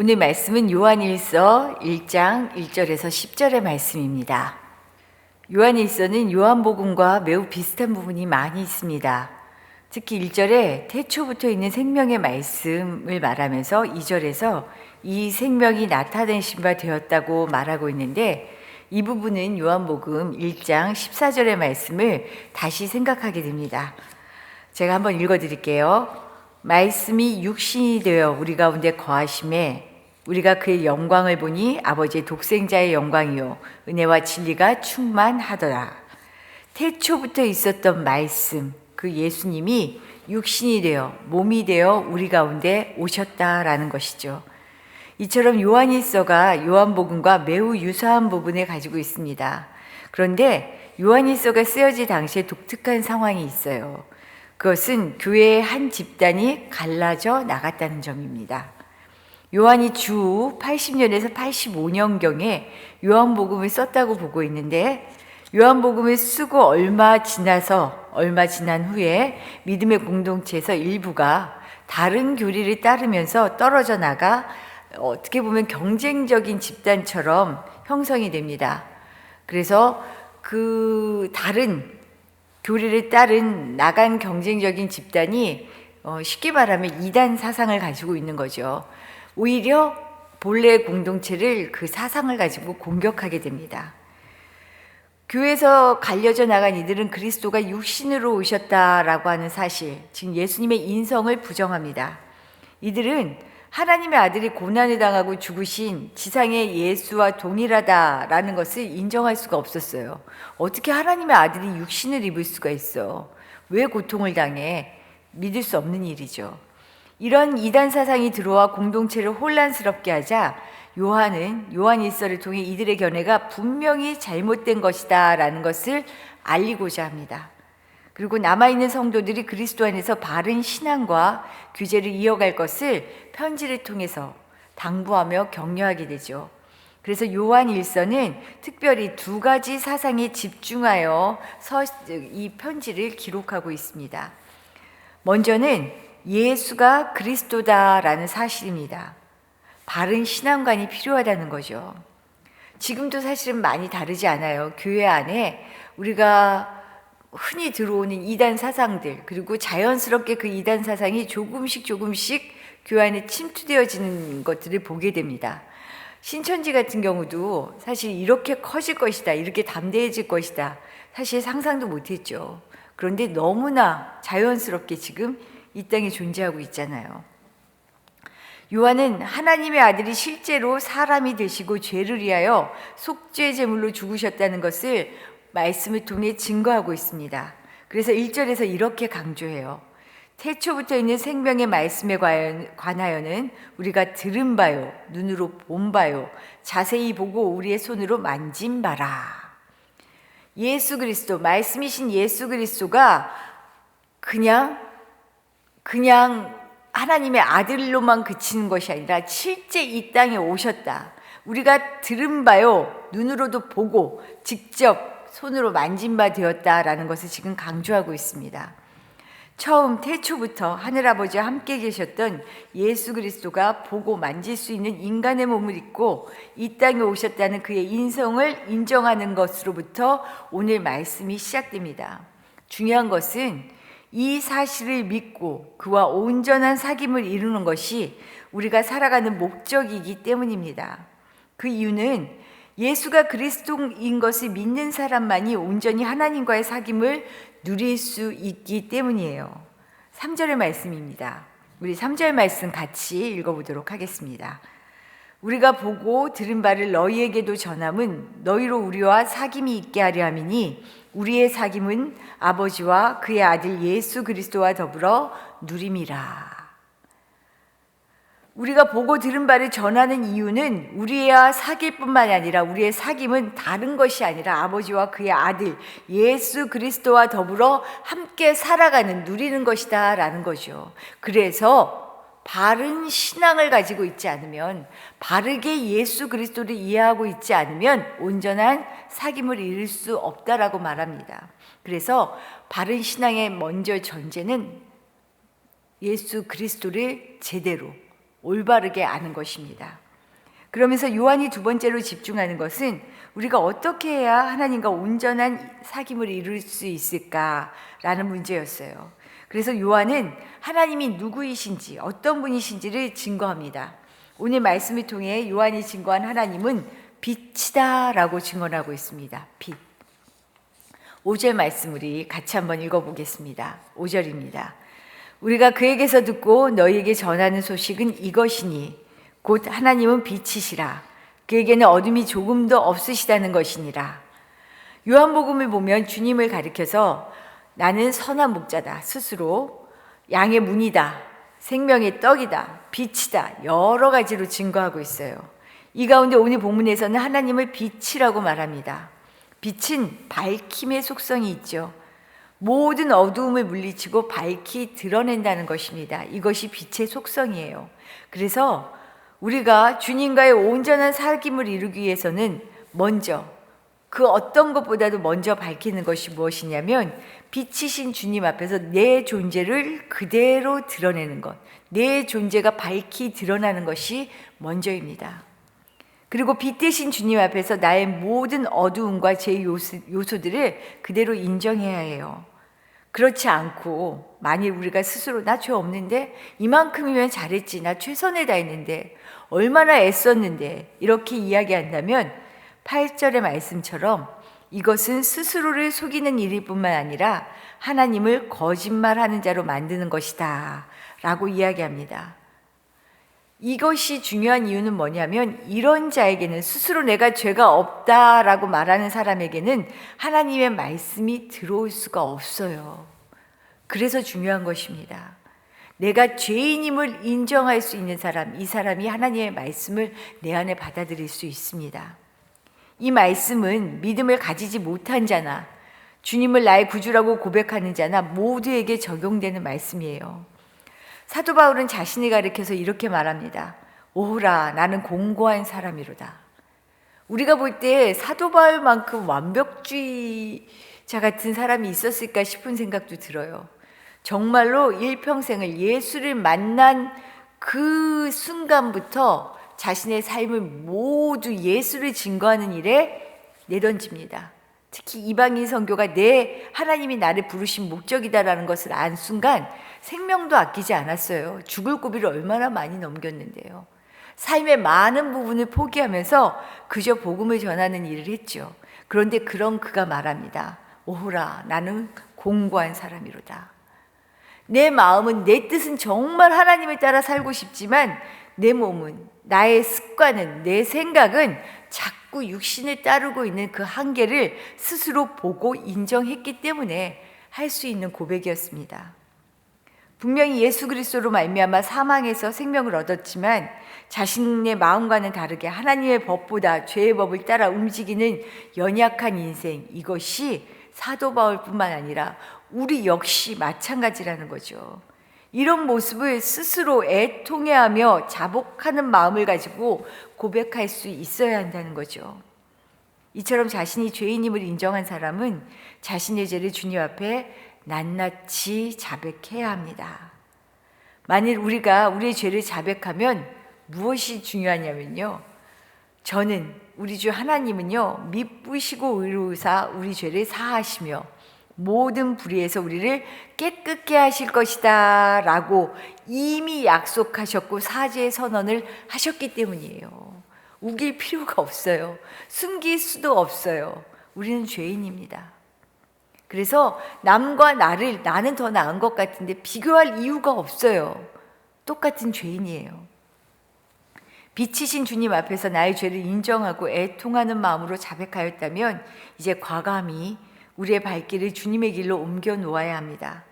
오늘 말씀은 요한일서 1장 1절에서 10절의 말씀입니다. 요한일서는 요한복음과 매우 비슷한 부분이 많이 있습니다. 특히 1절에 태초부터 있는 생명의 말씀을 말하면서 2절에서 이 생명이 나타내신 바 되었다고 말하고 있는데, 이 부분은 요한복음 1장 14절의 말씀을 다시 생각하게 됩니다. 제가 한번 읽어드릴게요. 말씀이 육신이 되어 우리 가운데 거하심에 우리가 그의 영광을 보니 아버지의 독생자의 영광이요 은혜와 진리가 충만하더라. 태초부터 있었던 말씀, 그 예수님이 육신이 되어 몸이 되어 우리 가운데 오셨다라는 것이죠. 이처럼 요한일서가 요한복음과 매우 유사한 부분을 가지고 있습니다. 그런데 요한일서가 쓰여질 당시에 독특한 상황이 있어요. 그것은 교회의 한 집단이 갈라져 나갔다는 점입니다. 요한이 주 80년에서 85년경에 요한복음을 썼다고 보고 있는데, 요한복음을 쓰고 얼마 지난 후에 믿음의 공동체에서 일부가 다른 교리를 따르면서 떨어져 나가 어떻게 보면 경쟁적인 집단처럼 형성이 됩니다. 그래서 그 다른 교리를 따른 나간 경쟁적인 집단이 쉽게 말하면 이단 사상을 가지고 있는 거죠. 오히려 본래 공동체를 그 사상을 가지고 공격하게 됩니다. 교회에서 갈려져 나간 이들은 그리스도가 육신으로 오셨다라고 하는 사실, 즉 예수님의 인성을 부정합니다. 이들은 하나님의 아들이 고난을 당하고 죽으신 지상의 예수와 동일하다라는 것을 인정할 수가 없었어요. 어떻게 하나님의 아들이 육신을 입을 수가 있어? 왜 고통을 당해? 믿을 수 없는 일이죠. 이런 이단 사상이 들어와 공동체를 혼란스럽게 하자 요한은 요한일서를 통해 이들의 견해가 분명히 잘못된 것이다 라는 것을 알리고자 합니다. 그리고 남아있는 성도들이 그리스도 안에서 바른 신앙과 규제를 이어갈 것을 편지를 통해서 당부하며 격려하게 되죠. 그래서 요한일서는 특별히 두 가지 사상에 집중하여 이 편지를 기록하고 있습니다. 먼저는 예수가 그리스도다라는 사실입니다. 바른 신앙관이 필요하다는 거죠. 지금도 사실은 많이 다르지 않아요. 교회 안에 우리가 흔히 들어오는 이단 사상들, 그리고 자연스럽게 그 이단 사상이 조금씩 교회 안에 침투되어지는 것들을 보게 됩니다. 신천지 같은 경우도 사실 이렇게 커질 것이다, 이렇게 담대해질 것이다, 사실 상상도 못했죠. 그런데 너무나 자연스럽게 지금 이 땅에 존재하고 있잖아요. 요한은 하나님의 아들이 실제로 사람이 되시고 죄를 위하여 속죄 제물로 죽으셨다는 것을 말씀을 통해 증거하고 있습니다. 그래서 1절에서 이렇게 강조해요. 태초부터 있는 생명의 말씀에 관하여는 우리가 들은 바요, 눈으로 본 바요, 자세히 보고 우리의 손으로 만진 바라. 예수 그리스도, 말씀이신 예수 그리스도가 그냥 하나님의 아들로만 그치는 것이 아니라 실제 이 땅에 오셨다. 우리가 들은 바요, 눈으로도 보고 직접 손으로 만진 바 되었다라는 것을 지금 강조하고 있습니다. 처음 태초부터 하늘아버지와 함께 계셨던 예수 그리스도가 보고 만질 수 있는 인간의 몸을 입고 이 땅에 오셨다는 그의 인성을 인정하는 것으로부터 오늘 말씀이 시작됩니다. 중요한 것은 이 사실을 믿고 그와 온전한 사귐을 이루는 것이 우리가 살아가는 목적이기 때문입니다. 그 이유는 예수가 그리스도인 것을 믿는 사람만이 온전히 하나님과의 사귐을 누릴 수 있기 때문이에요. 3절의 말씀입니다. 우리 3절 말씀 같이 읽어보도록 하겠습니다. 우리가 보고 들은 바를 너희에게도 전함은 너희로 우리와 사귐이 있게 하려 함이니 우리의 사귐은 아버지와 그의 아들 예수 그리스도와 더불어 누림이라. 우리가 보고 들은 바를 전하는 이유는 우리와 사귈 뿐만 아니라 우리의 사귐은 다른 것이 아니라 아버지와 그의 아들 예수 그리스도와 더불어 함께 살아가는, 누리는 것이다 라는 거죠. 그래서 바른 신앙을 가지고 있지 않으면, 바르게 예수 그리스도를 이해하고 있지 않으면 온전한 사귐을 이룰 수 없다라고 말합니다. 그래서 바른 신앙의 먼저 전제는 예수 그리스도를 제대로 올바르게 아는 것입니다. 그러면서 요한이 두 번째로 집중하는 것은 우리가 어떻게 해야 하나님과 온전한 사귐을 이룰 수 있을까라는 문제였어요. 그래서 요한은 하나님이 누구이신지 어떤 분이신지를 증거합니다. 오늘 말씀을 통해 요한이 증거한 하나님은 빛이다 라고 증언하고 있습니다. 빛. 5절 말씀 우리 같이 한번 읽어보겠습니다. 5절입니다. 우리가 그에게서 듣고 너희에게 전하는 소식은 이것이니 곧 하나님은 빛이시라. 그에게는 어둠이 조금도 없으시다는 것이니라. 요한복음을 보면 주님을 가리켜서 나는 선한 목자다 스스로, 양의 문이다, 생명의 떡이다, 빛이다, 여러 가지로 증거하고 있어요. 이 가운데 오늘 본문에서는 하나님을 빛이라고 말합니다. 빛은 밝힘의 속성이 있죠. 모든 어두움을 물리치고 밝히 드러낸다는 것입니다. 이것이 빛의 속성이에요. 그래서 우리가 주님과의 온전한 사귐을 이루기 위해서는 먼저 그 어떤 것보다도 먼저 밝히는 것이 무엇이냐면 빛이신 주님 앞에서 내 존재를 그대로 드러내는 것, 내 존재가 밝히 드러나는 것이 먼저입니다. 그리고 빛 대신 주님 앞에서 나의 모든 어두움과 제 요소들을 그대로 인정해야 해요. 그렇지 않고 만일 우리가 스스로 나 죄 없는데 이만큼이면 잘했지, 나 최선을 다했는데 얼마나 애썼는데 이렇게 이야기한다면 8절의 말씀처럼 이것은 스스로를 속이는 일일 뿐만 아니라 하나님을 거짓말하는 자로 만드는 것이다 라고 이야기합니다. 이것이 중요한 이유는 뭐냐면 이런 자에게는, 스스로 내가 죄가 없다라고 말하는 사람에게는 하나님의 말씀이 들어올 수가 없어요. 그래서 중요한 것입니다. 내가 죄인임을 인정할 수 있는 사람, 이 사람이 하나님의 말씀을 내 안에 받아들일 수 있습니다. 이 말씀은 믿음을 가지지 못한 자나 주님을 나의 구주라고 고백하는 자나 모두에게 적용되는 말씀이에요. 사도 바울은 자신을 가리켜서 이렇게 말합니다. 오라, 나는 공고한 사람이로다. 우리가 볼 때 사도 바울만큼 완벽주의자 같은 사람이 있었을까 싶은 생각도 들어요. 정말로 일평생을 예수를 만난 그 순간부터 자신의 삶을 모두 예수를 증거하는 일에 내던집니다. 특히 이방인 선교가 내 하나님이 나를 부르신 목적이다라는 것을 안 순간 생명도 아끼지 않았어요. 죽을 고비를 얼마나 많이 넘겼는데요. 삶의 많은 부분을 포기하면서 그저 복음을 전하는 일을 했죠. 그런데 그런 그가 말합니다. 오호라, 나는 공고한 사람이로다. 내 마음은, 내 뜻은 정말 하나님을 따라 살고 싶지만 내 몸은, 나의 습관은, 내 생각은 자꾸 육신을 따르고 있는 그 한계를 스스로 보고 인정했기 때문에 할 수 있는 고백이었습니다. 분명히 예수 그리스도로 말미암아 사망에서 생명을 얻었지만 자신의 마음과는 다르게 하나님의 법보다 죄의 법을 따라 움직이는 연약한 인생, 이것이 사도 바울뿐만 아니라 우리 역시 마찬가지라는 거죠. 이런 모습을 스스로 애통해하며 자복하는 마음을 가지고 고백할 수 있어야 한다는 거죠. 이처럼 자신이 죄인임을 인정한 사람은 자신의 죄를 주님 앞에 낱낱이 자백해야 합니다. 만일 우리가 우리의 죄를 자백하면 무엇이 중요하냐면요, 저는, 우리 주 하나님은요 미쁘시고 의로우사 우리 죄를 사하시며 모든 불의에서 우리를 깨끗게 하실 것이다 라고 이미 약속하셨고 사죄의 선언을 하셨기 때문이에요. 우길 필요가 없어요. 숨길 수도 없어요. 우리는 죄인입니다. 그래서 남과 나를, 나는 더 나은 것 같은데 비교할 이유가 없어요. 똑같은 죄인이에요. 빛이신 주님 앞에서 나의 죄를 인정하고 애통하는 마음으로 자백하였다면 이제 과감히 우리의 발길을 주님의 길로 옮겨 놓아야 합니다.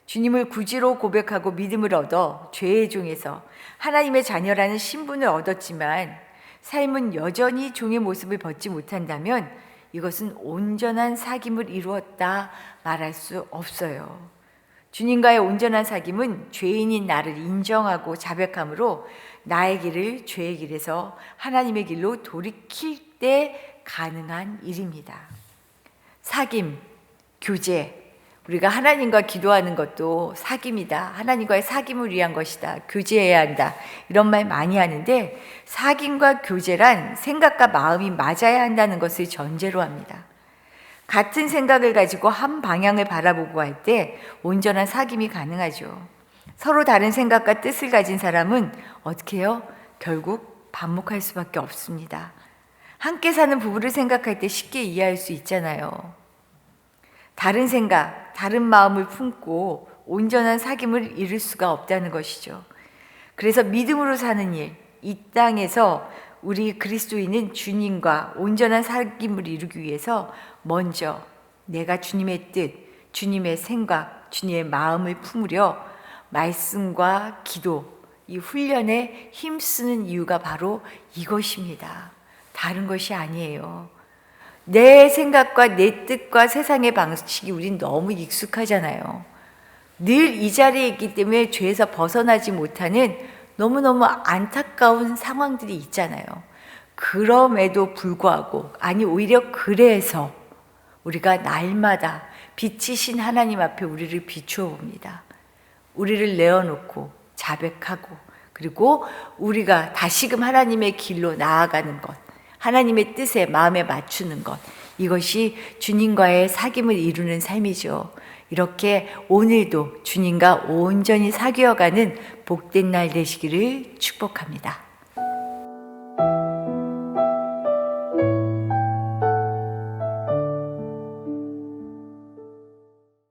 주님을 구주로 고백하고 믿음을 얻어 죄의 종에서 하나님의 자녀라는 신분을 얻었지만 삶은 여전히 종의 모습을 벗지 못한다면 이것은 온전한 사귐을 이루었다 말할 수 없어요. 주님과의 온전한 사귐은 죄인인 나를 인정하고 자백함으로 나의 길을 죄의 길에서 하나님의 길로 돌이킬 때 가능한 일입니다. 사귐, 교제, 우리가 하나님과 기도하는 것도 사귐이다. 하나님과의 사귐을 위한 것이다. 교제해야 한다. 이런 말 많이 하는데 사귐과 교제란 생각과 마음이 맞아야 한다는 것을 전제로 합니다. 같은 생각을 가지고 한 방향을 바라보고 할 때 온전한 사귐이 가능하죠. 서로 다른 생각과 뜻을 가진 사람은 어떻게 해요? 결국 반목할 수밖에 없습니다. 함께 사는 부부를 생각할 때 쉽게 이해할 수 있잖아요. 다른 생각, 다른 마음을 품고 온전한 사귐을 이룰 수가 없다는 것이죠. 그래서 믿음으로 사는 일, 이 땅에서 우리 그리스도인은 주님과 온전한 사귐을 이루기 위해서 먼저 내가 주님의 뜻, 주님의 생각, 주님의 마음을 품으려 말씀과 기도, 이 훈련에 힘쓰는 이유가 바로 이것입니다. 다른 것이 아니에요. 내 생각과 내 뜻과 세상의 방식이 우린 너무 익숙하잖아요. 늘 이 자리에 있기 때문에 죄에서 벗어나지 못하는 너무너무 안타까운 상황들이 있잖아요. 그럼에도 불구하고, 아니 오히려 그래서 우리가 날마다 빛이신 하나님 앞에 우리를 비추어 봅니다. 우리를 내어놓고 자백하고, 그리고 우리가 다시금 하나님의 길로 나아가는 것, 하나님의 뜻에 마음에 맞추는 것, 이것이 주님과의 사귐을 이루는 삶이죠. 이렇게 오늘도 주님과 온전히 사귀어가는 복된 날 되시기를 축복합니다.